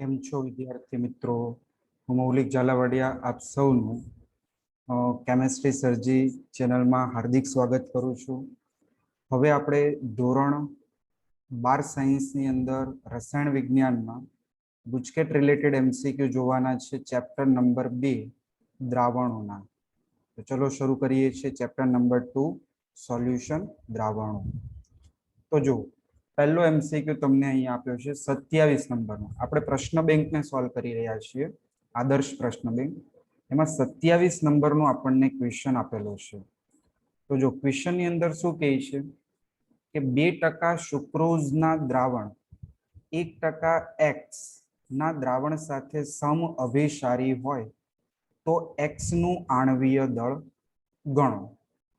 કેમ છો વિદ્યાર્થી મિત્રો? હું મૌલિક ઝાલાવાડિયા આપ સૌનું કેમેસ્ટ્રી સરજી ચેનલમાં હાર્દિક સ્વાગત કરું છું. હવે આપણે ધોરણ 12 સાયન્સની અંદર રસાયણ વિજ્ઞાનમાં ગુજકેટ રિલેટેડ એમસીક્યુ જોવાના છે. Chapter number 2 દ્રાવણોના. તો ચલો શરૂ કરીએ છીએ ચેપ્ટર નંબર 2 સોલ્યુશન દ્રાવણો. તો જો પહેલો એમસીક્યુ તમને અહીં આપ્યો છે 27 નંબરનો. આપણે પ્રશ્ન બેંકને સોલ્વ કરી રહ્યા છીએ, આદર્શ પ્રશ્ન બેંક. એમાં 27 નંબરનો આપણને ક્વેશ્ચન આપેલો છે. તો જો ક્વેશ્ચનની અંદર શું કહે છે કે 2% સુક્રોઝના દ્રાવણ 1% એક્સ ના દ્રાવણ સાથે સમ અભિસારી હોય તો એક્સ નું આણ્વીય દળ ગણો.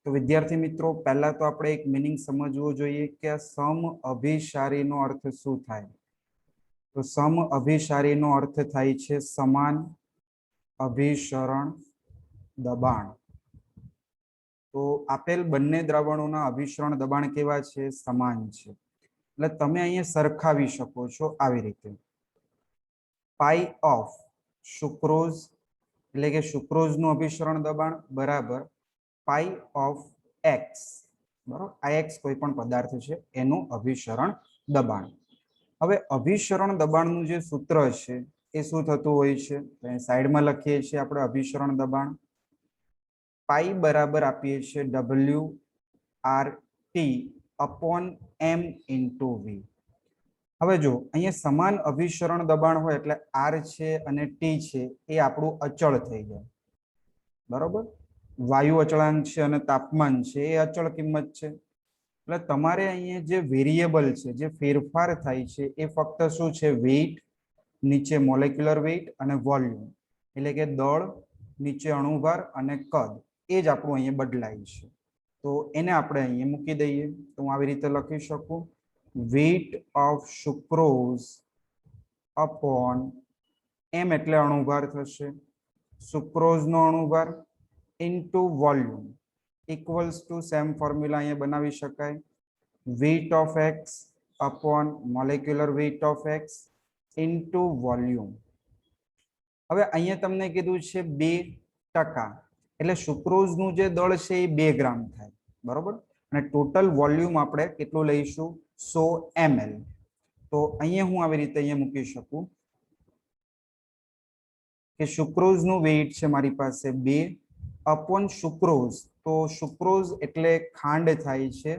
તો વિદ્યાર્થી મિત્રો, પહેલા તો આપણે એક મીનિંગ સમજવો જોઈએ કે સમ અભિસારીનો અર્થ શું થાય. તો સમ અભિસારીનો અર્થ થાય છે સમાન અભિસરણ દબાણ. તો આપેલ બંને દ્રાવણોના અભિસરણ દબાણ કેવા છે? સમાન છે. એટલે તમે અહીંયા સરખાવી શકો છો આવી રીતે. પાઈ ઓફ સુક્રોઝ એટલે કે સુક્રોઝનું અભિસરણ દબાણ બરાબર પાઈ ઓફ એક્સ, બરાબર. આ એક્સ કોઈ પણ પદાર્થ છે એનું અભિસરણ દબાણ. હવે અભિસરણ દબાણનું જે સૂત્ર છે એ શું થતું હોય છે? સાઈડમાં લખીએ છીએ આપણે અભિસરણ દબાણ. પાઈ બરાબર આપીએ છીએ ડબલ્યુ આર ટી અપોન એમ ઇન્ટુ વી. હવે જો અહીંયા સમાન અભિસરણ દબાણ હોય એટલે આર છે અને ટી છે એ આપણું અચળ થઈ જાય, બરોબર. વાયુ અચળાંક છે અને તાપમાન છે એ અચળ કિંમત છે. એટલે તમારે અહીંયા જે વેરિયેબલ છે, જે ફેરફાર થાય છે એ ફક્ત શું છે? વેઇટ, નીચે મોલેક્યુલર વેઇટ અને વોલ્યુમ, એટલે કે દળ, નીચે અણુભાર અને કદ, એ જ આપણું અહીંયા બદલાય છે. તો એને આપણે અહીંયા મૂકી દઈએ. તો હું આવી રીતે લખી શકું, weight of sucrose upon M એટલે અણુભાર થશે, સુક્રોઝનો અણુભાર into volume equals to same formula અહીંયા બનાવી શકાય, weight of x upon molecular weight of x into volume. હવે અહીંયા તમને કીધું છે 2%, એટલે સુક્રોઝનું જે દળ છે એ 2 ગ્રામ થાય, બરોબર. અને ટોટલ વોલ્યુમ આપણે કેટલું લઈશું? 100 ml. તો અહીંયા હું આવી રીતે અહીંયા મૂકી શકું કે સુક્રોઝનું વેઇટ છે મારી પાસે 2 અપોન સુક્રોઝ. તો સુક્રોઝ એટલે ખાંડ થાય છે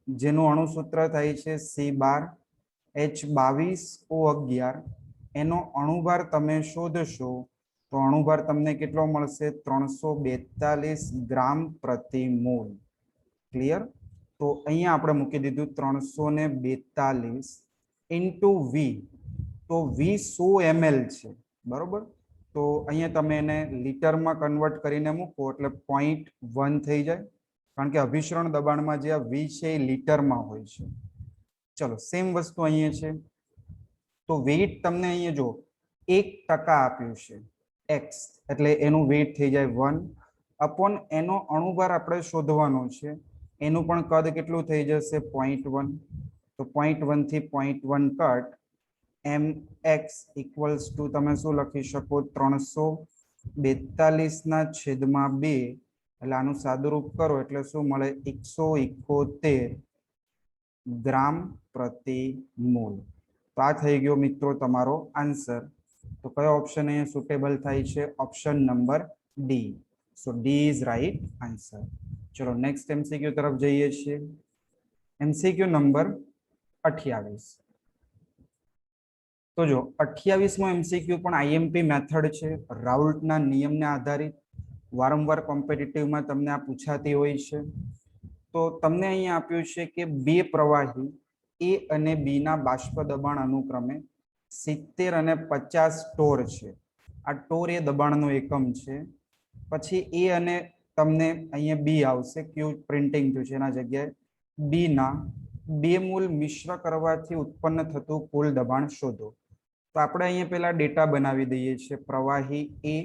જેનું અણુસૂત્ર થાય છે C12H22O11. એનો અણુભાર તમે શોધશો તો અણુભાર તમને કેટલો મળશે? 342 ગ્રામ પ્રતિ મોલ. ક્લિયર? તો અહીંયા આપણે મૂકી દીધું 342 ઇન્ટુ વી. તો વી 100 ml છે, બરોબર. તો અહીંયા તમે એને લીટરમાં કન્વર્ટ કરીને મૂકો એટલે 0.1 થઈ જાય, કારણ કે અભિસરણ દબાણમાં જે આ વી છે એ લીટરમાં હોય છે. ચલો, સેમ વસ્તુ અહીંયા છે. તો વેઇટ તમને અહીંયા જો 1% આપ્યું છે એક્સ, એટલે એનું વેઇટ થઈ જાય 1 અપોન એનો અણુભાર આપણે શોધવાનો છે. એનું પણ કદ કેટલું થઈ જશે? 0.1. તો 0.1 થી 0.1 કટ એમ એક્સ ઇક્વલ્સ ટુ તમે શું લખી શકો? 342/2. એટલે આનું સાદુરૂપ કરો એટલે શું મળે? 171 ગ્રામ પ્રતિ મોલ. તો આ થઈ ગયો મિત્રો તમારો આન્સર. તો કયો ઓપ્શન અહીંયા સુટેબલ થાય છે? Option number D. So D is right answer. ચલો નેક્સ્ટ એમસીક્યુ તરફ જઈએ છીએ. MCQ number 28. તો જો 28મો એમસીક્યુ પણ આઈએમપી મેથડ છે, રાઉલ્ટના નિયમને આધારિત. વારંવાર કોમ્પિટિટિવમાં તમને આ પૂછાતી હોય છે. તો તમને અહીંયા આપ્યું છે કે 2 પ્રવાહી એ અને બી ના બાષ્પ દબાણ અનુક્રમે 70 અને 50 ટોર છે. આ ટોર એ દબાણનો એકમ છે. પછી એ અને તમને અહીંયા બી આવશે, ક્યુ પ્રિન્ટિંગ થયું છે એના જગ્યાએ. બી ના 2 મોલ મિશ્ર કરવાથી ઉત્પન્ન થતું કુલ દબાણ શોધો. તો આપણે અહીંયા પેલા ડેટા બનાવી દઈએ છીએ, પ્રવાહી એ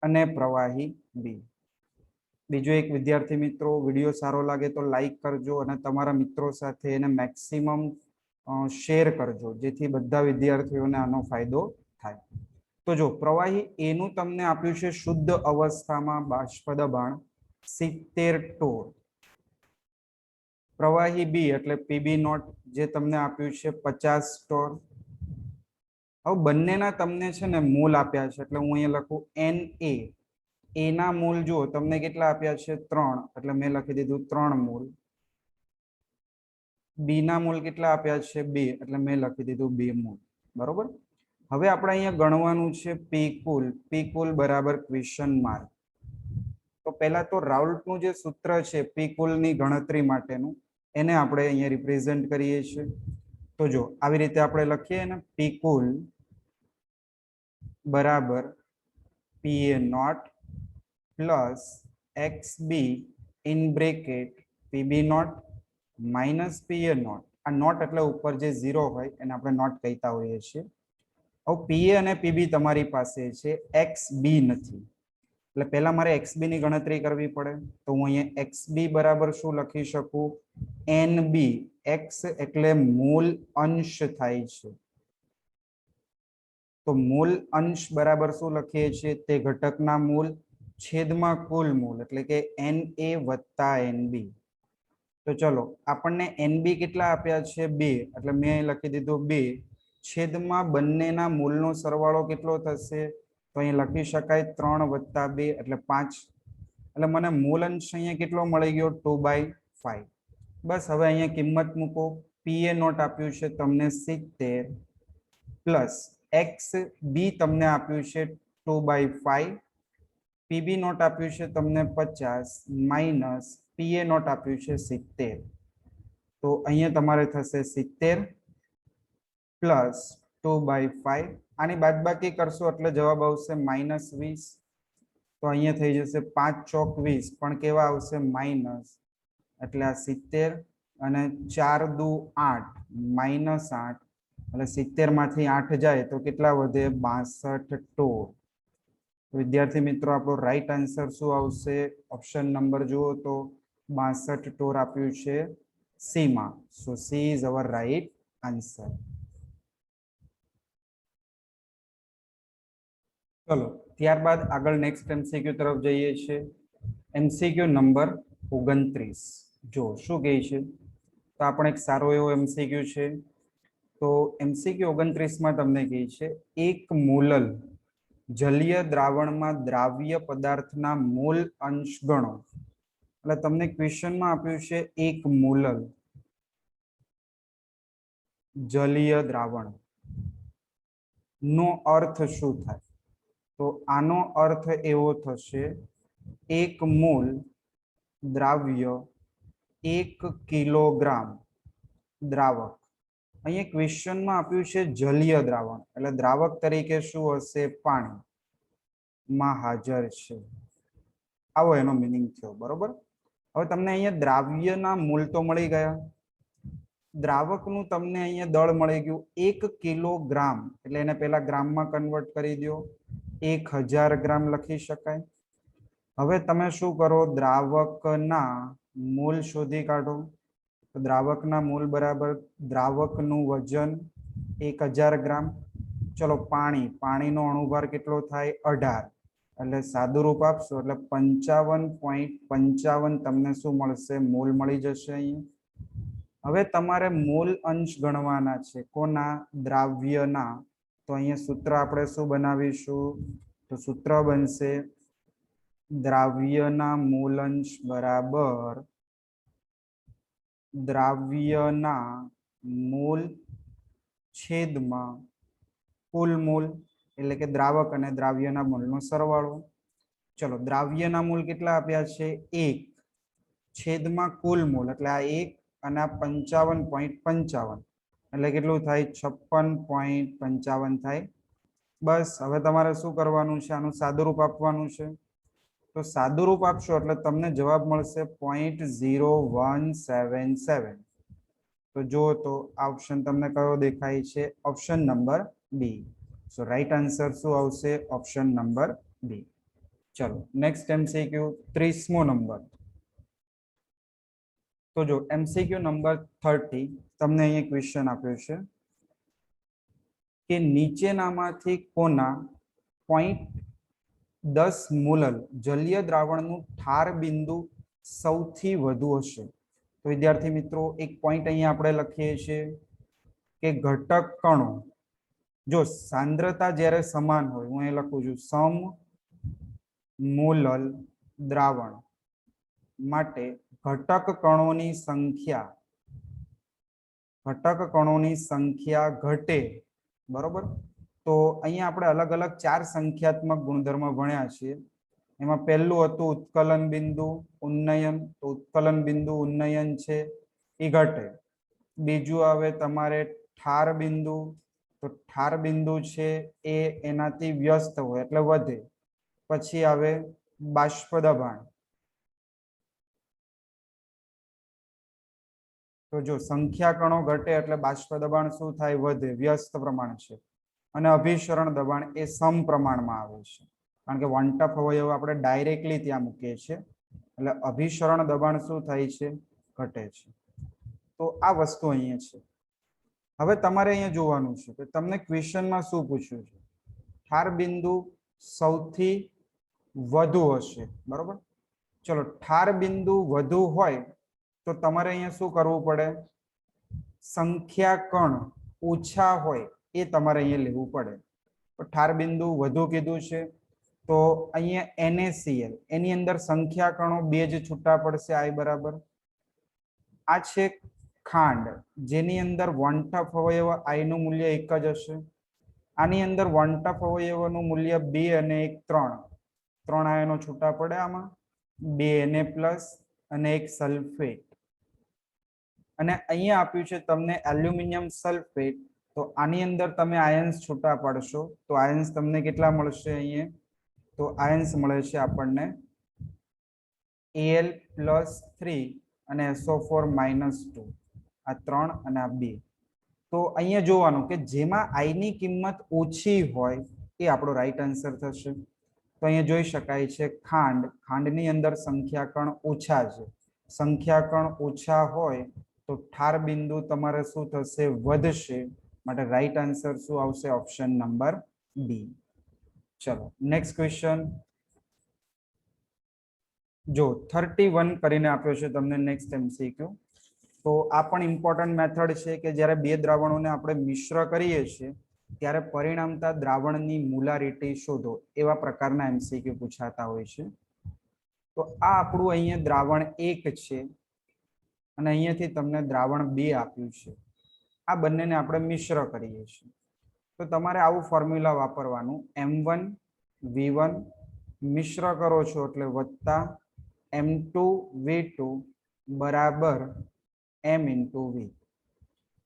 અને પ્રવાહી બી. બીજો એક વિદ્યાર્થી મિત્રો, વિડીયો સારો લાગે તો લાઈક કરજો અને તમારા મિત્રો સાથે એને મેક્સિમમ શેર કરજો, જેથી બધા વિદ્યાર્થીઓને આનો ફાયદો થાય. તો જો પ્રવાહી એનું તમને આપ્યું છે શુદ્ધ અવસ્થામાં બાષ્પ દબાણ 70 ટોર. પ્રવાહી બી એટલે પીબી નોટ જે તમને આપ્યું છે 50 ટોર. હવે બંનેના તમને છે ને મોલ આપ્યા છે, એટલે હું અહીંયા લખું Na. એના મોલ જુઓ તમને કેટલા આપ્યા છે 3, એટલે મેં લખી દીધું 3 મોલ. બી ના મોલ કેટલા આપ્યા છે 2, એટલે મેં લખી દીધું 2 મોલ. બરોબર. હવે આપણે અહીંયા ગણવાનું છે પી કુલ. પી કુલ બરાબર ક્વેશ્ચન માર્ક. તો પહેલા તો રાઉલ્ટનું જે સૂત્ર છે પી કુલની ગણતરી માટેનું, એને આપણે અહીંયા રિપ્રેઝેન્ટ કરીએ છીએ. તો જો આવી રીતે આપણે લખીએ ને, પી કુલ બરાબર PA naught plus X B in bracket PB naught minus PA naught. આ નોટ એટલે ઉપર જે 0 હોય એને આપણે નોટ કહેતા હોઈએ છીએ. હવે પીએ અને પીબી તમારી પાસે છે, એક્સ બી નથી, એટલે પહેલા મારે એક્સ બી ની ગણતરી કરવી પડે. તો હું અહીંયા એક્સ બી બરાબર શું લખી શકું? એન બી. એક્સ એટલે મૂલ અંશ થાય છે, તો મૂલ અંશ બરાબર શું લખીએ છીએ? તે ઘટકના મૂલ છેદમાં કુલ મૂલ, એટલે કે એન એ વત્તા એન બી. તો ચલો આપણને એન બી કેટલા આપ્યા છે 2, એટલે મેં અહીં લખી દીધું 2 છેદમાં બંનેના મૂલનો સરવાળો કેટલો થશે? તો અહીં લખી શકાય 3 વત્તા 2 એટલે 5. એટલે મને મૂલ અંશ અહીંયા કેટલો મળી ગયો? 2/5. બસ હવે અહીંયા કિંમત મૂકો. પીએ નોટ આપ્યું છે તમને 70 પ્લસ એક્સ બી તમને આપ્યું છે 2/5, પીબી નોટ આપ્યું છે તમને 50 માઇનસ પીએ નોટ આપ્યું છે 70. તો અહીંયા તમારે થશે 70 પ્લસ 2/5. આની બાદબાકી કરશો એટલે જવાબ આવશે -20. તો અહીંયા થઈ જશે 5 ચોક 20, પણ કેવા આવશે? માઇનસ. એટલે આ 70 અને 4 દુ 8 -8, એટલે 70 માંથી 8 જાય તો કેટલા વધે? 62 ટોર. વિદ્યાર્થી મિત્રો આપણો રાઈટ આન્સર શું આવશે? ઓપ્શન નંબર જુઓ તો 62 ટોર આપ્યું છે સી માં. So C is our right answer. ચલો ત્યારબાદ આગળ નેક્સ્ટ એમસીક્યુ તરફ જઈએ છીએ. MCQ number 29. જો શું કહે છે? તો આપણે એક સારો એવો એમસીક્યુ છે. તો એમસીક્યુ 29 માં તમને કહે છે એક મોલલ જલીય દ્રાવણમાં દ્રાવ્ય પદાર્થના મોલ અંશ ગણો. એટલે તમને ક્વેશ્ચનમાં આપ્યું છે એક મોલલ જલીય દ્રાવણ નો અર્થ શું થાય? તો આનો અર્થ એવો થશે 1 મોલ દ્રાવ્ય 1 કિલોગ્રામ દ્રાવક. અહીંયા ક્વેશ્ચનમાં આપ્યું છે જલીય દ્રાવણ, એટલે દ્રાવક તરીકે શું હશે? પાણીમાં હાજર છે. આવો એનો મિનિંગ થયો. બરોબર. હવે તમને અહીંયા દ્રાવ્યના મૂલ તો મળી ગયા, દ્રાવકનું તમને અહીંયા દળ મળી ગયું 1 કિલોગ્રામ, એટલે એને પહેલા ગ્રામમાં કન્વર્ટ કરી દો. 1000 ગ્રામ લખી શકાય. હવે તમે શું કરો? દ્રાવકના મૂલ શોધી કાઢો. તો દ્રાવકના મૂલ બરાબર દ્રાવકનું વજન 1000 ગ્રામ. ચલો પાણીનો અણુભાર કેટલો થાય? 18, એટલે સાદું રૂપ આપશો એટલે 55.55 તમને શું મળશે? મોલ મળી જશે અહીંયા. હવે તમારે મોલ અંશ ગણવાના છે. કોના? દ્રાવ્યના. તો અહીંયા સૂત્ર આપણે શું બનાવીશું? તો સૂત્ર બનશે દ્રાવ્યના મૂલ અંશ બરાબર દ્રાવ્યના મૂલ છેદમાં કુલ મૂલ, એટલે કે દ્રાવક અને દ્રાવ્યના મૂલનો સરવાળો. ચલો દ્રાવ્યના મૂલ કેટલા આપ્યા છે? 1 છેદમાં કુલ મૂલ, એટલે આ 1 અને આ 55.55, એટલે કેટલું થાય? 56.55 થાય. બસ હવે તમારે શું કરવાનું છે? આનું સાદું રૂપ આપવાનું છે. તો સાદું રૂપ આપશો એટલે તમને જવાબ મળશે 0.0177. તો જો તો આ ઓપ્શન તમને કયો દેખાય છે? Option number B. So right answer શું આવશે? Option number B. ચલો નેક્સ્ટ એમસીક્યુ 30મો નંબર. તો જો એમસીક્યુ નંબર 30 તમને અહીંયા ક્વેશ્ચન આપ્યો છે કે નીચેનામાંથી કોના 0.10 મોલર જલીય દ્રાવણનું ઠાર બિંદુ સૌથી વધુ હશે? તો વિદ્યાર્થી મિત્રો એક પોઈન્ટ અહીંયા આપણે લખીએ છીએ કે ઘટક કણો, જો સાંદ્રતા જ્યારે સમાન હોય, હું અહીં લખું છું સમ મોલર દ્રાવણ માટે ઘટક કણોની સંખ્યા ઘટે, બરોબર? તો અહીંયા આપણે અલગ અલગ 4 સંખ્યાત્મક ગુણધર્મ ભણ્યા છીએ. એમાં પહેલું હતું ઉત્કલન બિંદુ ઉન્નયન, તો ઉત્કલન બિંદુ ઉન્નયન છે એ ઘટે. બીજું આવે તમારે ઠાર બિંદુ, તો ઠાર બિંદુ છે એ એનાથી વ્યસ્ત હોય એટલે વધે. પછી આવે બાષ્પ દબાણ, તો જો સંખ્યા કણો ઘટે એટલે બાષ્પ દબાણ શું થાય? વધે, વ્યસ્ત પ્રમાણ છે. અને અભિસરણ દબાણ એ સમપ્રમાણમાં આવે છે, કારણ કે વન ટફ અવયવ આપણે ડાયરેક્ટલી ત્યાં મૂકીએ છીએ એટલે અભિસરણ દબાણ શું થાય છે? ઘટે છે. તો આ વસ્તુ અહીંયા છે. હવે તમારે અહીંયા જોવાનું છે કે તમને ક્વેશ્ચનમાં શું પૂછ્યું છે? ઠાર બિંદુ સૌથી વધુ હશે, બરોબર? ચલો, ઠાર બિંદુ વધુ હોય તો તમારે અહીંયા શું કરવું પડે? સંખ્યા કણ ઓછા હોય એ તમારે અહીંયા લેવું પડે. તો ઠાર બિંદુ વધુ કીધું છે તો અહીંયા NaCl એની અંદર સંખ્યા કણો 2 જ છૂટા પડશે, I બરાબર. આ છે ખાંડ, જેની અંદર વન ટફ અવયવ I નું મૂલ્ય 1 જ હશે. આની અંદર વન ટફ અવયવનું મૂલ્ય 2 અને 1 3, 3 આયનો છૂટા પડે આમાં, 2 Na+ અને 1 સલ્ફેટ. અને અહીંયા આપ્યું છે તમને એલ્યુમિનિયમ સલ્ફેટ, તો આની અંદર તમે આયન્સ છૂટા પાડશો તો આયન્સ તમને કેટલા મળશે? અહીંયા તો આયન્સ મળે છે આપણને Al+3 અને SO4 -2, આ 3 અને આ 2. તો અહીંયા જોવાનું કે જેમાં I ની કિંમત ઓછી હોય એ આપણો રાઈટ આન્સર થશે. તો અહીંયા જોઈ શકાય છે ખાંડની અંદર સંખ્યા કણ ઓછા છે. સંખ્યા કણ ઓછા હોય તો ઠાર બિંદુ તમારે શું થશે? વધશે. માટે રાઈટ આન્સર શું આવશે? Option number B. ચલો નેક્સ્ટ ક્વેશ્ચન જો 31 કરીને આપ્યો છે તમને નેક્સ્ટ MCQ. તો આ પણ ઇમ્પોર્ટન્ટ મેથડ છે કે જ્યારે બે દ્રાવણોને આપણે મિશ્ર કરીએ છીએ ત્યારે પરિણામતા દ્રાવણની મોલારિટી શોધો, એવા પ્રકારના MCQ પૂછાતા હોય છે. તો આ આપણું અહીંયા દ્રાવણ 1 છે અને અહીંયાથી તમને દ્રાવણ 2 આપ્યું છે. આ બંનેને આપણે મિશ્ર કરીએ છીએ તો તમારે આવું ફોર્મ્યુલા વાપરવાનું, M1V1 મિશ્ર કરો છો એટલે વત્તા M2V2 બરાબર M × V.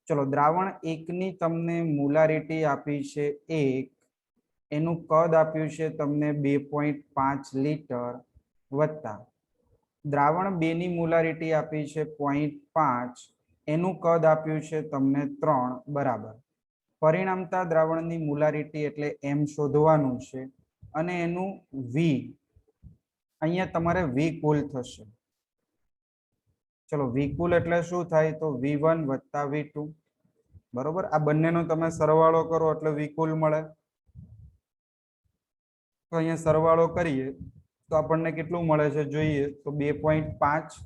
ચલો, દ્રાવણ 1 ની તમને મોલારિટી આપી છે 1, એનું કદ આપ્યું છે તમને 2.5 લિટર વત્તા દ્રાવણ 2 ની મોલારિટી આપી છે 0.5, એનું કદ આપ્યું છે તમને 3 બરાબર. પરિણામતા દ્રાવણની મોલારિટી એટલે M શોધવાનું છે અને એનું V, અહીંયા તમારે V કુલ થશે. ચલો, V કુલ એટલે શું થાય? તો V1 વત્તા V2 બરોબર. આ બંનેનો તમે સરવાળો કરો એટલે V કુલ મળે. તો અહીંયા સરવાળો કરીએ તો આપણને કેટલું મળે છે જોઈએ તો 2.5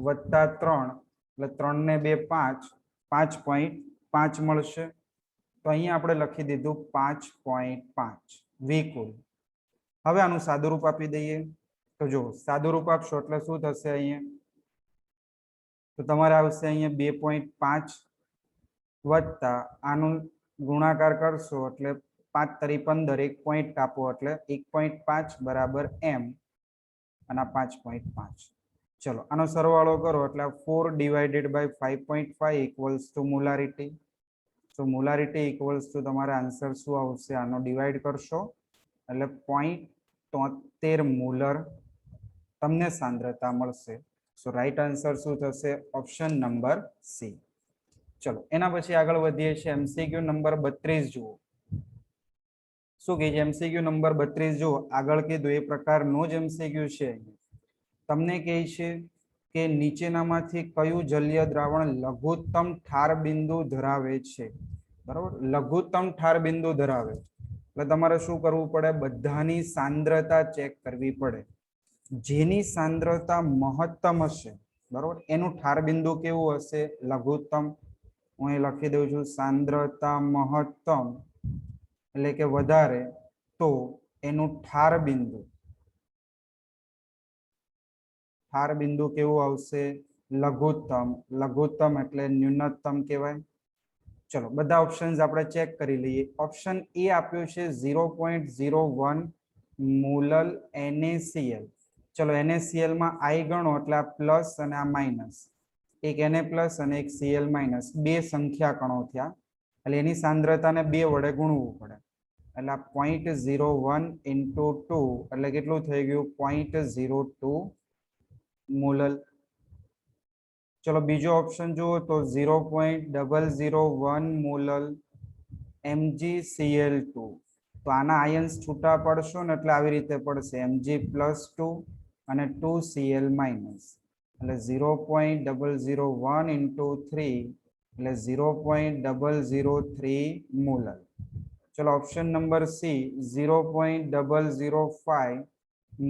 વત્તા 3 એટલે 3 ને 2 5, 5.5 મળશે. તો અહીંયા આપણે લખી દીધું 5.5 V કુલ. હવે આનું સાદુરૂપ આપી દઈએ તો જો સાદુરૂપ આપશો એટલે શું થશે? અહીંયા તો તમારે આવશે અહીંયા 2.5 વત્તા આનું ગુણાકાર કરશો એટલે 5 તરી 15, 1 પોઈન્ટ કાપો એટલે 1.5 બરાબર M અને 5.5. ચલો, આનો સરવાળો કરો એટલે 4 divided by 5.5 equals to molarity. તો મોલારિટી ઇક્વલ્સ ટુ તમારે આન્સર શું આવશે? આનો ડિવાઈડ કરશો એટલે 0.73 મોલર તમને સાંદ્રતા મળશે. સો રાઈટ આન્સર શું થશે? Option number C. ચલો એના પછી આગળ વધીએ છીએ. MCQ નંબર 32 જુઓ. શું કહે છે MCQ નંબર 32 જુઓ. આગળ કીધું એ પ્રકારનો જ MCQ છે. તમને કહે છે કે નીચેનામાંથી કયું જલીય દ્રાવણ લઘુત્તમ ઠાર બિંદુ ધરાવે છે? બરાબર, લઘુત્તમ ઠાર બિંદુ ધરાવે એટલે તમારે શું કરવું પડે? બધાની સાંદ્રતા ચેક કરવી પડે. જેની સાંદ્રતા મહત્તમ હશે, બરાબર, એનું ઠાર બિંદુ કેવું હશે? લઘુત્તમ. હું અહીં લખી દઉં છું, સાંદ્રતા મહત્તમ એટલે કે વધારે, તો એનું ઠાર બિંદુ કેવું આવશે? લઘુત્તમ. લઘુત્તમ એટલે ન્યૂનતમ કહેવાય. ચલો બધા ઓપ્શન્સ આપણે ચેક કરી લઈએ. ઓપ્શન એ આપ્યું છે 0.01 મોલલ NaCl. ચલો NaCl માં I ગણો એટલે આ પ્લસ અને આ માઇનસ, એક Na પ્લસ અને એક Cl માઇનસ, બે સંખ્યા કણો થયા એટલે એની સાંદ્રતાને 2 વડે ગુણવું પડે એટલે 0.01 into 2 એટલે કેટલું થઈ ગયું? 0.02 મોલલ. ચલો બીજો ઓપ્શન જુઓ તો 0.001 મોલલ MgCl2. તો આના આયન્સ છૂટા પડશો ને એટલે આવી રીતે પડશે, Mg+2 અને 2Cl માઇનસ એટલે 0.001 into 3 એટલે 0.003 મોલલ. ચલો ઓપ્શન નંબર સી 0.005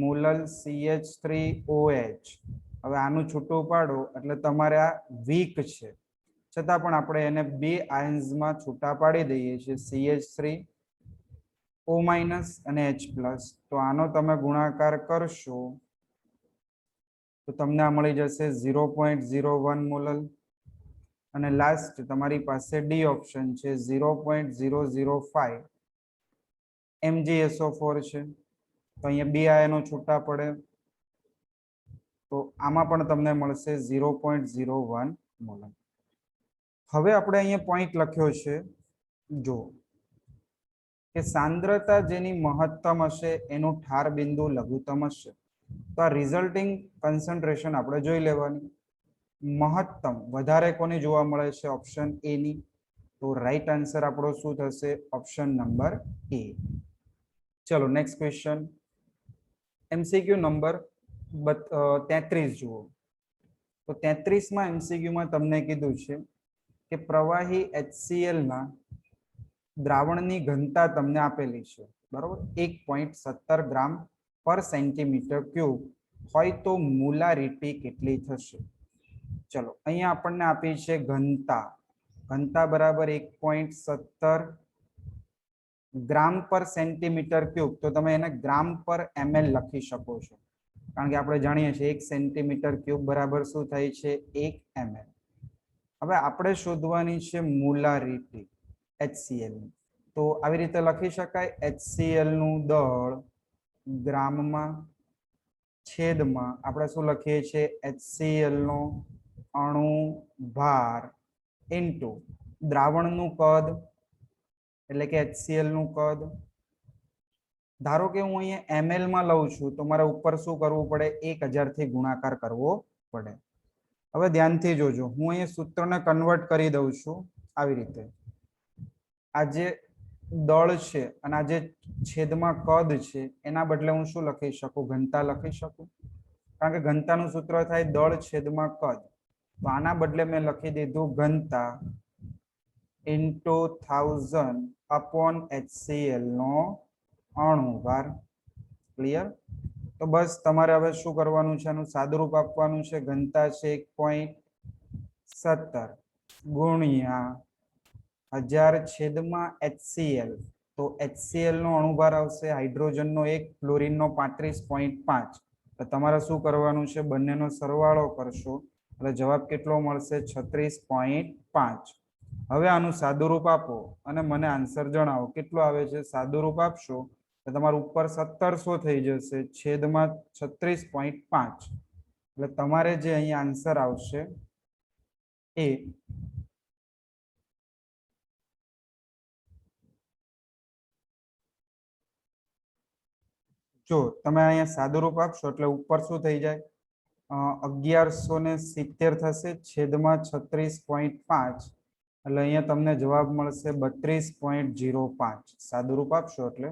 મોલલ CH3OH. હવે આનું છૂટું પાડો એટલે તમારે આ વીક છે, છતાં પણ આપણે એને બે આયન્સમાં છૂટા પાડી દઈએ છીએ, CH3O- અને H+. તો આનો તમે ગુણાકાર કરશો તો તમને આ મળી જશે 0.01 મોલલ. અને લાસ્ટ તમારી પાસે ડી ઓપ્શન છે 0.005 MgSO4 છે. તો અહીંયા બે આયનો છૂટા પડે તો આમાં પણ તમને મળશે 0.01 મોલર. હવે આપણે અહીંયા પોઈન્ટ લખ્યો છે, જો કે સાંદ્રતા જેની મહત્તમ હશે એનું ઠાર બિંદુ લઘુત્તમ હશે. તો આ રિઝલ્ટિંગ કન્સન્ટ્રેશન આપણે જોઈ લેવાની. મહત્તમ વધારે કોની જોવા મળે છે? ઓપ્શન એ ની. તો રાઈટ આન્સર આપણો શું થશે? ઓપ્શન નંબર એ. ચલો નેક્સ્ટ ક્વેશ્ચન, MCQ નંબર 33 જુઓ. તો 33માં MCQમાં તમને કીધું છે કે પ્રવાહી HCl ના દ્રાવણની ઘનતા તમને આપેલી છે, બરોબર, 1.17 ગ્રામ પર સેન્ટીમીટર ક્યુબ હોય તો મોલારિટી કેટલી થશે? ચલો અહીંયા આપણને આપી છે ઘનતા. ઘનતા બરાબર 1.17 ગ્રામ પર સેન્ટીમીટર ક્યુબ. તો તમે એને ગ્રામ પર ml લખી શકો છો, કારણ કે આપણે જાણીએ છીએ 1 સેન્ટીમીટર ક્યુબ બરાબર શું થાય છે? 1 ml. હવે આપણે શોધવાની છે મોલારિટી HCl ની. તો આવી રીતે લખી શકાય, HCl નું દળ ગ્રામમાં છેદમાં આપણે શું લખીએ છીએ? HCl નો અણુ ભાર ઇન્ટુ દ્રાવણનું કદ એટલે કે HCl નું કદ. ધારો કે હું અહીંયા ml માં લઉં છું તો મારે ઉપર શું કરવું પડે? 1000 થી ગુણાકાર કરવો પડે. હવે ધ્યાનથી જોજો, હું અહીંયા સૂત્રને કન્વર્ટ કરી દઉં છું આવી રીતે. આ જે દળ છે અને આ જે છેદમાં કદ છે એના બદલે હું શું લખી શકું? ઘનતા લખી શકું, કારણ કે ઘનતાનું સૂત્ર થાય દળ છેદમાં કદ. તો આના બદલે મેં લખી દીધું ઘનતા ઇન્ટુ 1000 અપોન HCl નો અણુ ભાર. ક્લિયર? તો બસ તમારે હવે શું કરવાનું છે? આનું સાદુરૂપ આપવાનું છે. ઘનતા છે 1.17 ગુણ્યા 1000 છેદમાં HCl. તો HCl નો અણુભાર આવશે હાઇડ્રોજનનો 1, ફ્લોરિનનો 35.5. તો તમારે શું કરવાનું છે? બંનેનો સરવાળો કરશો એટલે જવાબ કેટલો મળશે? 36.5. હવે આનું સાદુરૂપ આપો અને મને આન્સર જણાવો કેટલો આવે છે. સાદુરૂપ આપશો તો તમારું ઉપર 1700 થઈ જશે છેદમાં 36.5. એટલે તમારે જે અહીંયા આન્સર આવશે એ જો તમે અહીંયા સાદુરૂપ આપશો એટલે ઉપર શું થઈ જાય? 1170 થશે છેદમાં 36.5. એટલે અહીંયા તમને જવાબ મળશે 32.05. સાદુરૂપ આપશો એટલે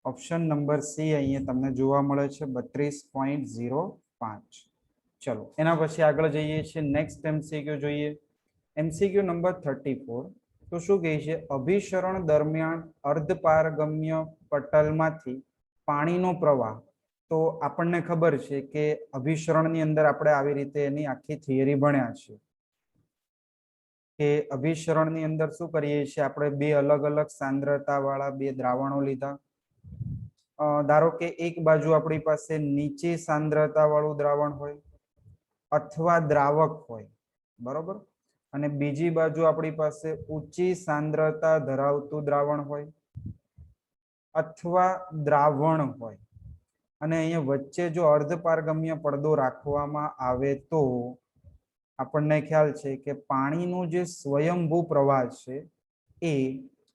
ઓપ્શન નંબર સી અહીંયા તમને જોવા મળે છે 32.05. चलो एना पछी आगळ जईए छे नेक्स्ट एमसीक्यू જોઈએ एमसीक्यू नंबर 34 तो શું કહે છે અભિસરણ દરમિયાન અર્ધપારગમ્ય પટલમાંથી પાણીનો પ્રવાહ તો આપણને ખબર છે કે અભિસરણની અંદર આપણે આવી રીતે એની આખી થિયરી ભણ્યા છે કે અભિસરણની અંદર શું કરીએ છીએ આપણે બે અલગ અલગ સાંદ્રતા વાળા બે દ્રાવણો લીધા ધારો કે એક બાજુ આપણી પાસે નીચી સાંદ્રતા વાળું દ્રાવણ હોય अथवा द्रावक होय बरोबर अने बीजी बाजू अपनी पासे ऊंची सांद्रता धरावतुं द्रावण होय अथवा द्रावण होय अने अहींया वच्चे जो अर्धपारगम्य પડદો રાખવામાં આવે तो આપણને ખ્યાલ છે કે પાણીનો જે સ્વયંભૂ પ્રવાહ છે એ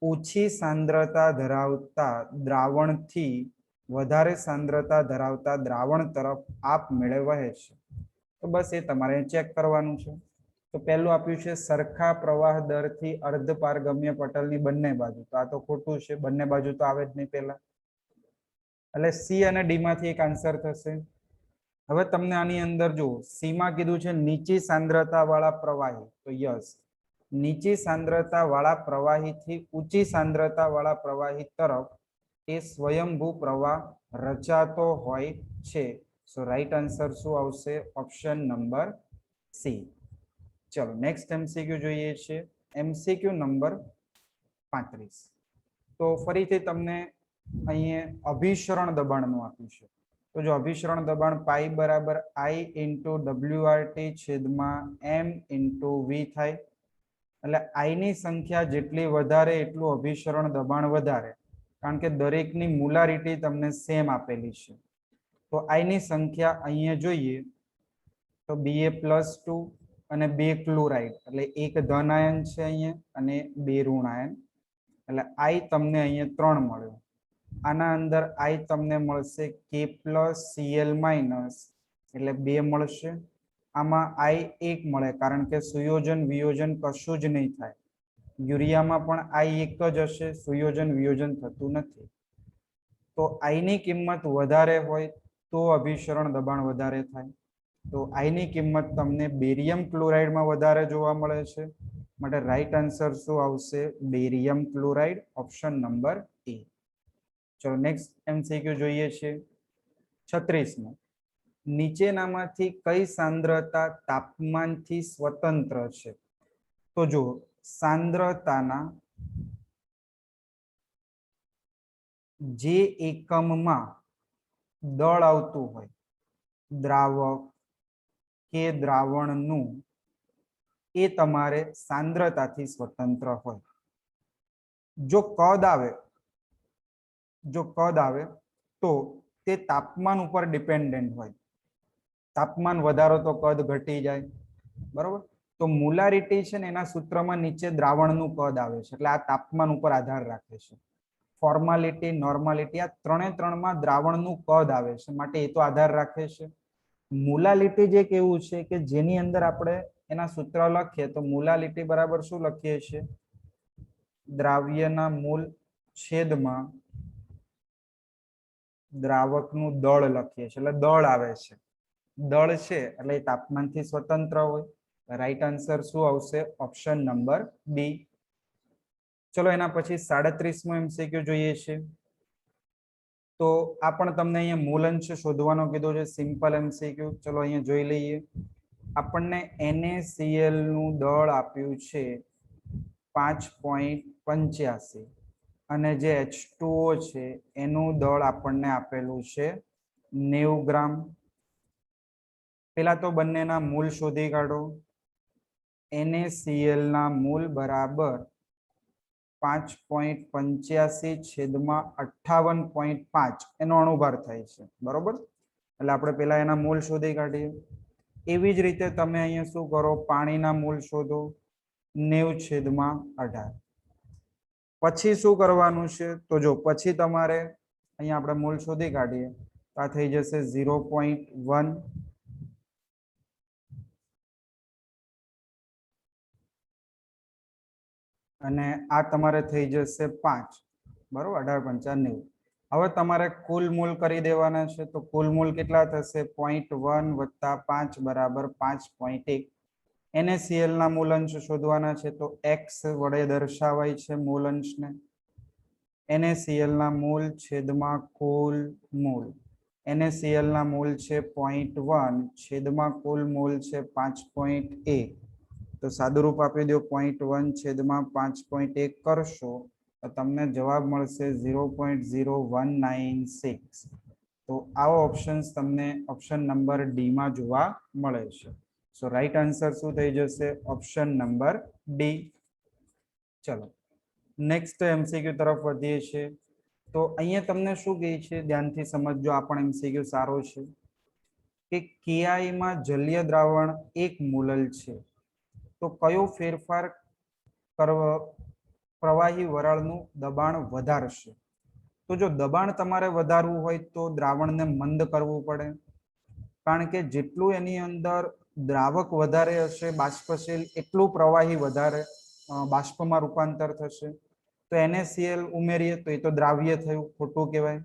ઓછી સાંદ્રતા ધરાવતા દ્રાવણથી વધારે સાંદ્રતા ધરાવતા દ્રાવણ તરફ આપમેળે વહે છે तो बस ये तमारे चेक करवानुं छे। तो पहलू आप्युं छे सरखा प्रवाह दर थी अर्धपारगम्य पटलनी बंने बाजू तो आ तो खोटुं छे बंने बाजू तो आवे ज नहीं पहेला એટલે सी અને डी मांथी एक आंसर थशे। हवे तमने आनी अंदर जो सी मां कीधुं छे नीची सांद्रता वाळा प्रवाही तो यस नीची सांद्रता वाळा प्रवाही थी ऊंची सांद्रता वाळा प्रवाही तरफ ए स्वयंभू प्रवाह रचातो होय छे। सो राइट आंसर शू आवशे ऑप्शन नंबर सी। चलो नेक्स्ट एमसीक्यू જોઈએ છે एमसीक्यू नंबर 35 तो फरीथी તમને અહીં અભિસરણ દબાણનું આપ્યું છે તો જો અભિસરણ દબાણ પાઈ બરાબર I * WRT છેદમાં M * V થાય એટલે I ની સંખ્યા જેટલી વધારે એટલું અભિસરણ દબાણ વધારે કારણ કે દરેકની મોલારિટી તમને સેમ આપેલી છે। तो आई नी संख्या अहींया जोईए तो Ba+2 અને 2 ક્લોરાઇડ એટલે એક ધન આયન છે અહીંયા અને 2 ઋણ આયન એટલે I તમને અહીંયા 3 મળ્યો। આના અંદર I તમને મળશે K+Cl- એટલે 2 મળશે। આમાં I 1 મળે કારણ કે સુયોજન વિયોજન કશું જ નહીં થાય। યુરિયામાં પણ I 1 જ હશે સુયોજન વિયોજન થતું નથી। તો I ની કિંમત વધારે હોય तो अभिसरण दबाण वधारे थाय। तो आई नी किंमत तमने बेरियम क्लोराइड में वधारे जोवा मळे छे माटे राइट आंसर शू आवशे barium chloride option number A. चलो नेक्स्ट एमसीक्यू जोईए छे 36 में नीचेनामांथी कई सांद्रता तापमानथी स्वतंत्र छे तो जो सांद्रताना जे एकममां दळ आवतुं होय द्रावक के द्रावणनुं ए तमारे सांद्रताथी स्वतंत्र होय। जो कद आवे तो ते तापमान उपर डिपेन्डेंट होय। तापमान वधारो तो कद घटी जाय बरोबर। तो मोलारिटी छे ने एना सूत्रमां नीचे द्रावणनुं कद आवे छे એટલે આ તાપમાન ઉપર આધાર રાખે છે। फॉर्मालिटी नॉर्मालिटी आ त्रणेय त्रण में द्रावणनुं कद आवे छे माटे ए तो आधार राखे छे। मोलालिटी जे केवुं छे के जेनी अंदर आपणे एना सूत्र लखीए तो मोलालिटी बराबर शुं लखीए छीए द्राव्यना मोल छेदमां द्रावकनुं दळ लखीए छीए એટલે દળ આવે છે। દળ છે એટલે તાપમાનથી સ્વતંત્ર હોય। રાઈટ આન્સર શું આવશે ઓપ્શન નંબર બી। चलो एना पछी 37 एमसीक्यू जोईए छे तो आ पण तमने अहींया मूलंश शोधवानो कीधो छे सिंपल एमसीक्यू। चलो अहींया जोई लईए आपणने NaCl नुं दळ आप्युं छे 5.85 અને જે H2O છે એનું દળ આપણને આપેલું છે 90 ગ્રામ। પેલા તો બંનેના મૂલ શોધી કાઢો। NaCl ના મૂલ બરાબર 5.85 છેદમાં 58.5 એનો અણુભાર થાય છે બરોબર। એટલે આપણે પેલા એના મૂલ શોધી કાઢીએ। એવી જ રીતે તમે અહીંયા શું કરો પાણીના મૂલ શોધો 90 છેદમાં 18। પછી શું કરવાનું છે તો જો પછી તમારે અહીંયા આપણે મૂલ શોધી કાઢીએ તો આ થઈ જશે 0.1 અને આ તમારે થઈ જશે 5 બરોબર 18 × 5 = 90। હવે તમારે કુલ મૂલ કરી દેવાના છે, તો કુલ મૂલ કેટલા થશે? 0.1 વત્તા 5 બરાબર 5.1. NaCl ના મૂલાંશ શોધવાના છે, તો x વડે દર્શાવાય છે મૂલાંશને. NaCl ના મૂલ છેદમાં કુલ મૂલ. NaCl ના મૂલ છે 0.1 છેદમાં કુલ મૂલ છે 5.1. તો સાદુરૂપ આપી દો, 0.1 છેદમાં 5.1 કરશો તો તમને જવાબ મળશે 0.0196. તો આવો ઓપ્શન તમને ઓપ્શન નંબર ડી માં જોવા મળે છે. સો રાઈટ આન્સર શું થઈ જશે? Option number D. ચલો નેક્સ્ટ MCQ તરફ વધીએ છીએ. તો અહીંયા તમને શું કહે છે, ધ્યાનથી સમજજો, આ પણ MCQ સારો છે. કે KI માં જલીય દ્રાવણ 1 મોલ છે, તો કયો ફેરફાર પ્રવાહી વરાળનું દબાણ વધારશે? તો જો દબાણ તમારે વધારવું હોય તો દ્રાવણને મંદ કરવું પડે, કારણ કે જેટલું એની અંદર દ્રાવક વધારે હશે બાષ્પશીલ, એટલું પ્રવાહી વધારે બાષ્પમાં રૂપાંતર થશે. તો NaCl ઉમેરીએ તો એ તો દ્રાવ્ય થયું, ખોટું કહેવાય.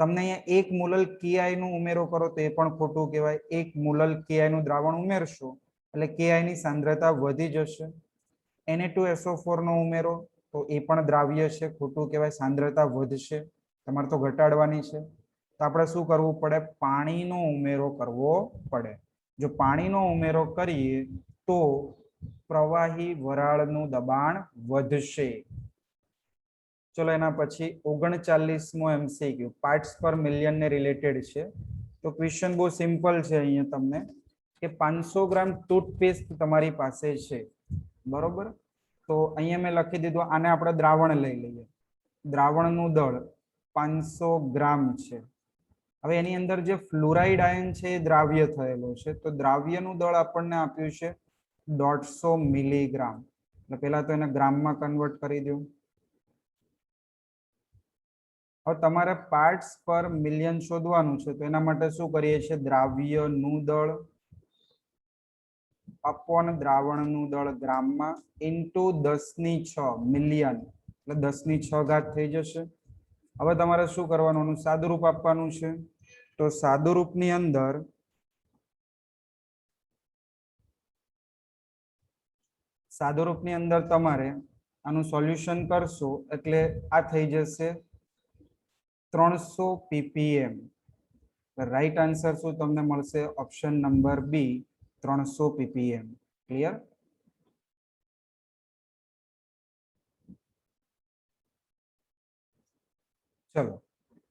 તમને અહીંયા 1 મોલ KI નું ઉમેરો કરો તો એ પણ ખોટું કહેવાય. 1 મોલ KI નું દ્રાવણ ઉમેરશો એટલે KI ની સાંદ્રતા વધી જશે. Na2SO4 નો ઉમેરો તો એ પણ દ્રાવ્ય છે, ખોટું કહેવાય, સાંદ્રતા વધશે, તમારે તો ઘટાડવાની છે. તો આપણે શું કરવું પડે? પાણીનો ઉમેરો કરવો પડે. જો પાણીનો ઉમેરો કરીએ તો પ્રવાહી વરાળનું દબાણ વધશે. ચલો એના પછી 39મો MCQ પાર્ટ્સ પર મિલિયન ને રિલેટેડ છે. તો ક્વેશ્ચન બહુ સિમ્પલ છે. અહીંયા તમને કે 500 ગ્રામ ટૂથપેસ્ટ તમારી પાસે છે, બરોબર? તો અહીંયા મેં લખી દીધું, આને આપણે દ્રાવણ લઈ લઈએ. દ્રાવણનું દળ 500 ગ્રામ છે. હવે એની અંદર જે ફ્લોરાઇડ આયન છે એ દ્રાવ્ય થયેલો છે, તો દ્રાવ્યનું દળ આપણને આપ્યું છે 150 મિલીગ્રામ. એટલે પહેલા તો એને ગ્રામમાં કન્વર્ટ કરી દઉં. હવે તમારે પાર્ટ્સ પર મિલિયન શોધવાનું છે, તો એના માટે શું કરીએ છીએ? દ્રાવ્યનું દળ અપોન દ્રાવણનું દળ ગ્રામમાં ઇન્ટુ 10⁶ મિલિયન, એટલે 10⁶ થઈ જશે. હવે તમારે શું કરવાનું? સાદુરૂપ આપવાનું છે. તો સાદુરૂપની અંદર તમારે આનું સોલ્યુશન કરશો એટલે આ થઈ જશે 300 ppm. રાઈટ આન્સર શું તમને મળશે? Option number B, 300 ppm. Clear? ચલો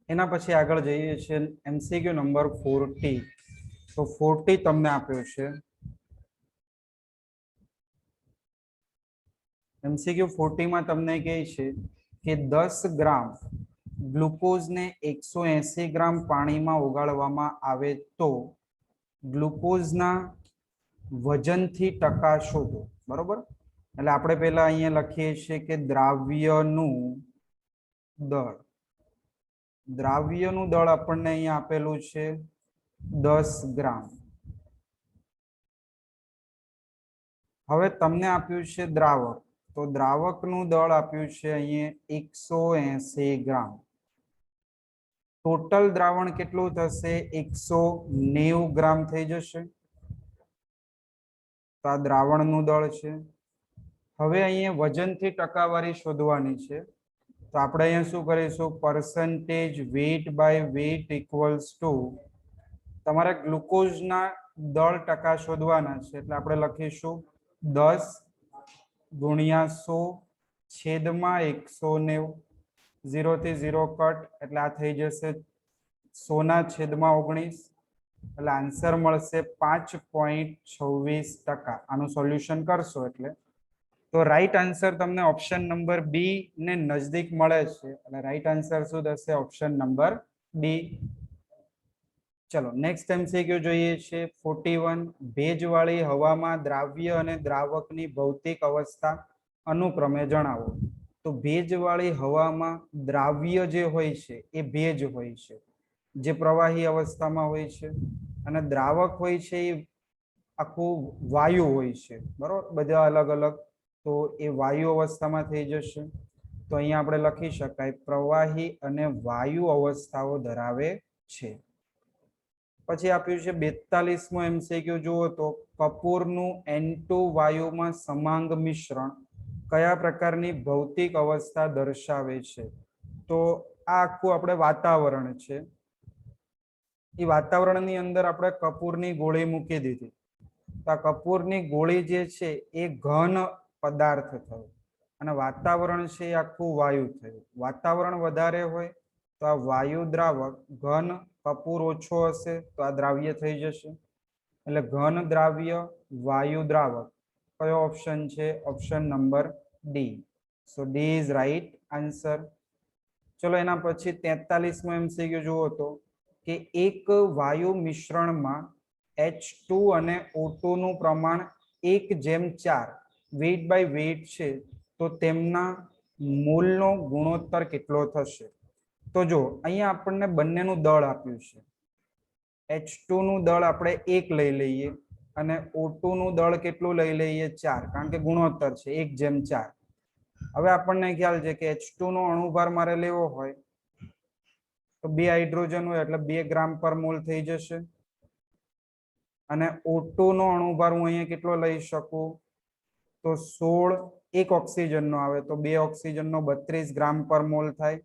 એના પછી આગળ જઈએ છીએ MCQ નંબર 40. તો 40 તમને આપ્યો છે. MCQ 40 માં તમને કહે છે કે 10 ગ્રામ ગ્લુકોઝને 180 ગ્રામ પાણીમાં ઓગાળવામાં આવે તો ગ્લુકોઝના વજનથી ટકા શોધો, બરોબર? એટલે આપણે પહેલા અહીંયા લખીએ છીએ કે દ્રાવ્યનું દળ. દ્રાવ્યનું દળ આપણને અહીંયા આપેલું છે 10 ગ્રામ. હવે તમને આપ્યું છે દ્રાવક, તો દ્રાવકનું દળ આપ્યું છે અહીંયા 180 ગ્રામ. ટોટલ દ્રાવણ કેટલું થશે? 190 ગ્રામ થઈ જશે. તો આ દ્રાવણનું દળ છે. હવે અહીંયા વજનથી ટકાવારી શોધવાની છે. તો આપણે અહીંયા શું કરીશું? Percentage weight by weight equals to, તમારે ગ્લુકોઝના દળ ટકા શોધવાના છે, એટલે આપણે લખીશું 10 ગુણ્યા 100 છેદમાં 190. 0 થી 0 કટ એટલે આ થઈ જશે 100/19. એટલે આન્સર મળશે 5.26%. આનું સોલ્યુશન કરશો એટલે તો રાઈટ આન્સર તમને ઓપ્શન નંબર બી ને નજદીક મળે છે. અને રાઈટ આન્સર શું થશે? Option number D. ચલો નેક્સ્ટ MCQ જોઈએ છે 41. ભેજવાળી હવામાં દ્રાવ્ય અને દ્રાવકની ભૌતિક અવસ્થા અનુક્રમે જણાવો. તો ભેજવાળી હવામાં દ્રાવ્ય જે હોય છે એ ભેજ હોય છે, જે પ્રવાહી અવસ્થામાં હોય છે, અને દ્રાવક હોય છે એ આખું વાયુ હોય છે, બરોબર? બધા અલગ અલગ. તો એ વાયુ અવસ્થામાં થઈ જશે. तो अहीं आपणे लखी शकाय प्रवाही अने वायु अवस्थाओ धरावे छे। पछी आप्युं छे 42मो एमसीक्यू जुओ तो कपूरनुं N2 वायुमां समांग मिश्रण कया प्रकारनी भौतिक अवस्था दर्शावे छे। तो आ आखुं आपणे वातावरण छे। ई वातावरणनी अंदर आपणे कपूरनी गोળી मूकी दीधी तो आ कपूरनी गोળી जे छे ए घन पदार्थ थयो અને વાતાવરણ છે આખું વાયુ થયું। વાતાવરણ વધારે હોય તો આ વાયુ દ્રાવક ઘન કપૂર ઓછો હશે તો આ દ્રાવ્ય થઈ જશે એટલે ઘન દ્રાવ્ય વાયુ દ્રાવક કયો ઓપ્શન છે option number D. So D is right answer. ચલો એના પછી 43મો એમસીક્યુ જુઓ તો કે એક વાયુ મિશ્રણમાં H2 અને O2 નું પ્રમાણ 1:4 વેઇટ બાય વેઇટ છે તો તેમના મોલનો ગુણોત્તર કેટલો થશે। તો જો અહીંયા આપણને બંનેનું દળ આપ્યું છે। H2 નું દળ આપણે 1 લઈ લઈએ અને O2 નું દળ કેટલું લઈ લઈએ 4 કારણ કે ગુણોત્તર છે 1:4। હવે આપણને ખ્યાલ છે કે H2 નો અણુભાર મારે લેવો હોય તો 2 હાઇડ્રોજન હોય એટલે 2 ગ્રામ પર મોલ થઈ જશે અને O2 નો અણુભાર હું અહીંયા કેટલો લઈ શકું તો 16 એક ઓક્સિજન નો આવે તો 2 ઓક્સિજન નો 32 ગ્રામ પર મોલ થાય।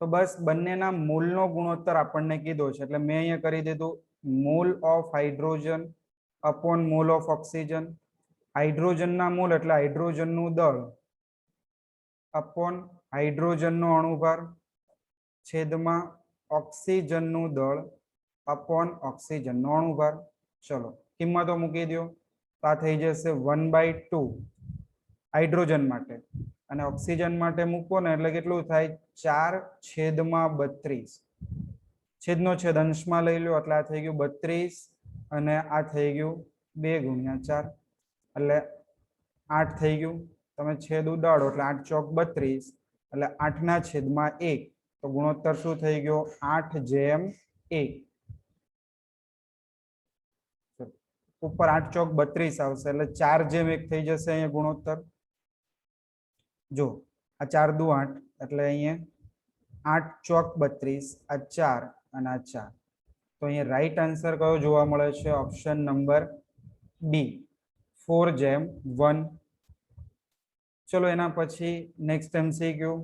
તો બસ બંનેના મોલનો ગુણોત્તર આપણને કીધો છે એટલે મેં અહીંયા કરી દીધું mole of hydrogen upon mole of oxygen. હાઇડ્રોજનના મોલ એટલે હાઇડ્રોજનનું દળ અપોન હાઇડ્રોજનનો અણુભાર છેદમાં ઓક્સિજનનું દળ અપોન ઓક્સિજનનો અણુભાર। ચલો કિંમતો મૂકી દો તો આ થઈ જશે 1/2 હાઇડ્રોજન માટે અને ઓક્સિજન માટે મૂકો ને એટલે કેટલું થાય 4/32 છેદનો છેદ અંશમાં લઈ લો એટલે આ થઈ ગયું 32 અને આ થઈ ગયું 2 × 4 એટલે 8 થઈ ગયું। તમે છેદ ઉડાડો એટલે 8 ચોક 32 એટલે 8/1 તો ગુણોત્તર શું થઈ ગયો 8:1। ઉપર 8 ચોક 32 આવશે એટલે 4:1 થઈ જશે અહીંયા ગુણોત્તર। જો આ 4 દુ 8 એટલે અહીંયા 8 ચોક 32 આ 4 અને આ 4 તો અહીંયા રાઈટ આન્સર કયો જોવા મળે છે ઓપ્શન નંબર ડી 4:1। ચલો એના પછી નેક્સ્ટ એમસીક્યુ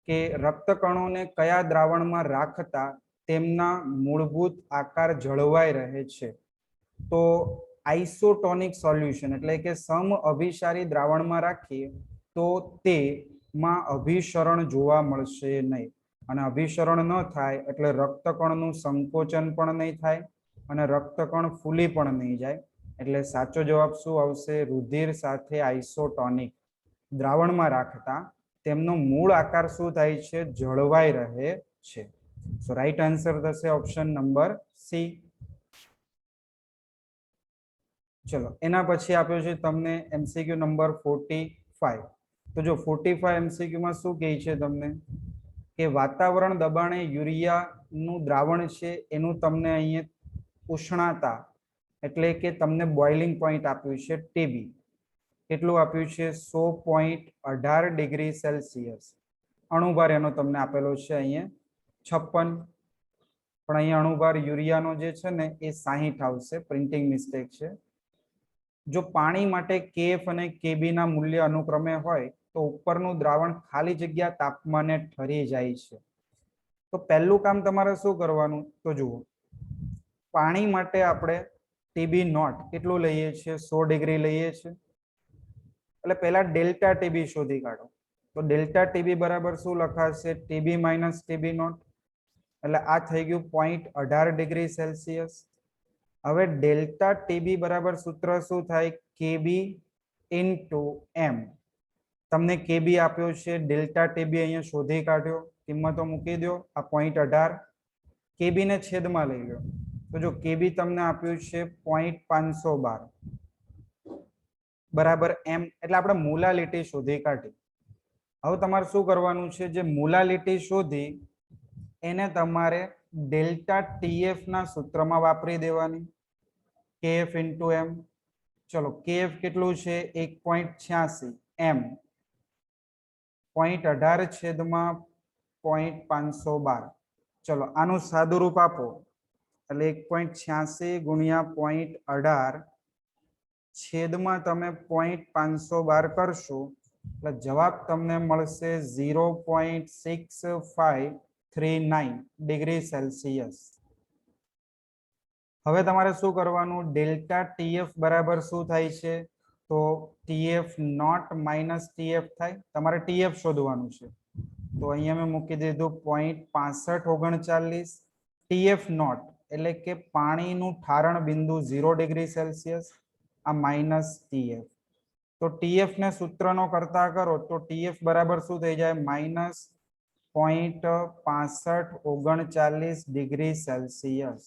કે રક્તકણોને કયા દ્રાવણમાં રાખતા તેમના મૂળભૂત આકાર જળવાઈ રહે છે। તો આઇસોટોનિક સોલ્યુશન એટલે કે સમ અભિસારી દ્રાવણમાં રાખીએ તો તેમાં અભિસરણ જોવા મળશે નહીં અને અભિસરણ ન થાય એટલે રક્તકણનું સંકોચન પણ નહીં થાય અને રક્તકણ ફૂલી પણ નહીં જાય એટલે સાચો જવાબ શું આવશે રુધિર સાથે આઇસોટોનિક દ્રાવણમાં રાખતા તેમનો મૂળ આકાર શું થાય છે જળવાઈ રહે છે। સો રાઈટ આન્સર થશે ઓપ્શન નંબર સી। ચલો એના પછી આપ્યો છે તમને એમસીક્યુ નંબર 45। તો જો 45 એમસીક્યુ માં શું કહે છે તમને કે વાતાવરણ દબાણે યુરિયાનું દ્રાવણ છે એનું તમને અહીંયા ઉષ્ણતા એટલે કે તમને બોઇલિંગ પોઈન્ટ આપ્યું છે ટીબી કેટલું આપ્યું છે 100.18 ડિગ્રી સેલ્સિયસ। અણુભાર એનો તમને આપેલો છે અહીંયા 56 પણ અહીંયા અણુભાર યુરિયાનો જે છે ને એ 60 આવશે પ્રિન્ટિંગ મિસ્ટેક છે। જો પાણી માટે કેએફ અને કેબી ના મૂલ્ય અનુક્રમે હોય તો ઉપરનું દ્રાવણ ખાલી જગ્યા તાપમાને ઠરી જાય છે। તો પહેલું કામ તમારે શું કરવાનું તો જુઓ પાણી માટે આપણે ટીબી નોટ કેટલું લઈએ છીએ 100 ડિગ્રી લઈએ છીએ એટલે પહેલા ડેલ્ટા ટીબી શોધી કાઢો તો ડેલ્ટા ટીબી બરાબર શું લખાશે ટીબી માઇનસ ટીબી નોટ એટલે આ થઈ ગયું 0.18 ડિગ્રી સેલ્સિયસ। હવે ડેલ્ટા ટીબી બરાબર સૂત્ર શું થાય કેબી ઇન્ટુ એમ તમને કેબી આપ્યો છે ડેલ્ટા ટીબી અહીંયા શોધી કાઢ્યો કિંમતો મૂકી દો આ 0.18 કેબી ને છેદમાં લઈ લો તો જો કેબી તમને આપ્યું છે 0.512 બરાબર એમ એટલે આપણે મોલાલિટી શોધી કાઢી। હવે તમારે શું કરવાનું છે જે મોલાલિટી શોધી એને તમારે ડેલ્ટા ટીએફ ના સૂત્રમાં વાપરી દેવાની કેએફ ઇન્ટુ એમ। ચલો કેએફ કેટલું છે 1.86 એમ 0.18 છેદમાં 0.512. ચલો આનું સાદું રૂપ આપો એટલે 1.86 ગુણ્યા 0.18 છેદમાં તમે 0.512 કરશો એટલે જવાબ તમને મળશે 0.6539 ડિગ્રી સેલ્સિયસ. હવે તમારે શું કરવાનું, ડેલ્ટા ટીએફ બરાબર શું થાય છે, તો ટીએફ નોટ માઇનસ ટીએફ થાય. તમારે ટીએફ શોધવાનું છે તો અહીંયા મેં મૂકી દીધું 0.6539. ટીએફ નોટ એટલે કે પાણીનું ઠારણ બિંદુ 0 ડિગ્રી સેલ્સિયસ, આ માઇનસ ટીએફ. તો ટીએફ ને સૂત્રનો કરતા કરો તો ટીએફ બરાબર શું થઈ જાય, માઇનસ 0.6539 ડિગ્રી સેલ્સિયસ.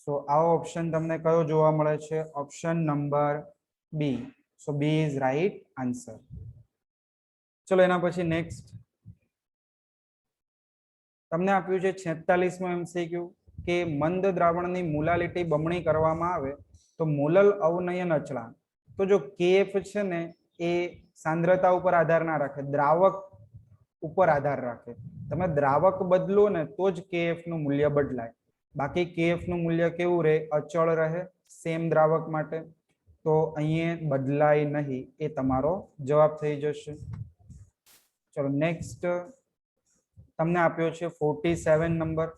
સો આવો ઓપ્શન તમને કયો જોવા મળે છે, option number B. So B is right answer. ચલો એના પછી નેક્સ્ટ તમને આપ્યું છે 46મો એમસીક્યુ કે મંદ દ્રાવણની મોલાલિટી બમણી કરવામાં આવે તો મોલલ અવનયન અચળાંક. તો જો કેએફ છે ને એ સાંદ્રતા ઉપર આધાર ના રાખે, દ્રાવક ઉપર આધાર રાખે. તમે દ્રાવક બદલો ને તો જ કેએફ નું મૂલ્ય બદલાય, બાકી કેએફ નું મૂલ્ય કેવું રહે, અચળ રહે સેમ દ્રાવક માટે. તો અહીંયા બદલાય નહીં, એ તમારો જવાબ થઈ જશે. ચલો નેક્સ્ટ તમને આપ્યો છે 47 નંબર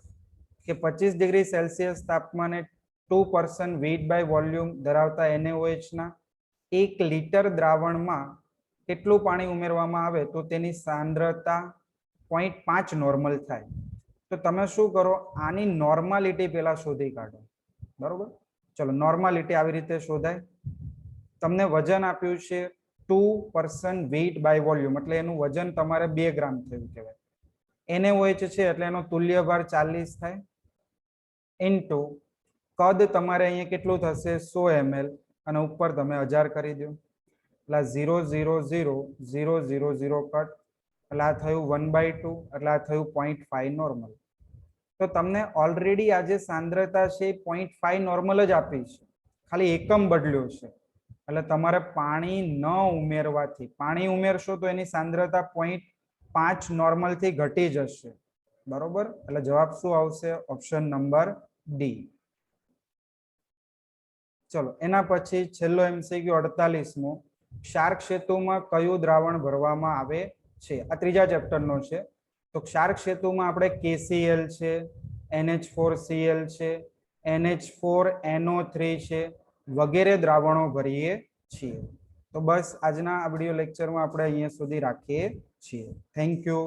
કે 25 ડિગ્રી સેલ્સિયસ તાપમાને 2% વેઇટ બાય વોલ્યુમ ધરાવતા NaOH ના 1 લિટર દ્રાવણમાં કેટલું પાણી ઉમેરવામાં આવે તો તેની સાંદ્રતા 0.5 નોર્મલ થાય. તો તમે શું કરો, આની નોર્માલિટી પેલા શોધી કાઢો. બરોબર, ચલો નોર્માલિટી આવી રીતે શોધાય. તમને વજન આપ્યું છે 2% વેઇટ બાય વોલ્યુમ એટલે એનું વજન તમારે 2 ગ્રામ થયું કહેવાય. NaOH છે એટલે એનો તુલ્ય ભાર 40 થાય ઇન્ટુ કદ તમારે અહીંયા કેટલું થશે 100 ml અને ઉપર તમે 1000 કરી દો એટલે 0.00000 કટ એટલે આ થયું 1/2 એટલે આ થયું 0.5 નોર્મલ. તો તમને ઓલરેડી આ જે સાંદ્રતા છે 0.5 નોર્મલ જ આપી છે, ખાલી એકમ બદલ્યો છે. એટલે તમારે પાણી ન ઉમેરવાથી, પાણી ઉમેરશો તો એની સાંદ્રતા 0.5 નોર્મલ થી ઘટી જશે. બરોબર, એટલે જવાબ શું આવશે, ઓપ્શન નંબર ડી. ચલો એના પછી છેલ્લો એમસીક્યુ 48મો, ક્ષાર સેતુમાં કયું દ્રાવણ ભરવામાં આવે છે. આ ત્રીજા ચેપ્ટરનો છે. તો ક્ષાર સેતુમાં આપણે KCl છે, NH4Cl છે, NH4NO3 છે વગેરે દ્રાવણો ભરીએ છીએ. તો બસ આજના આ વિડિયો લેક્ચરમાં આપણે અહીંયા સુધી રાખીએ છીએ. Thank you.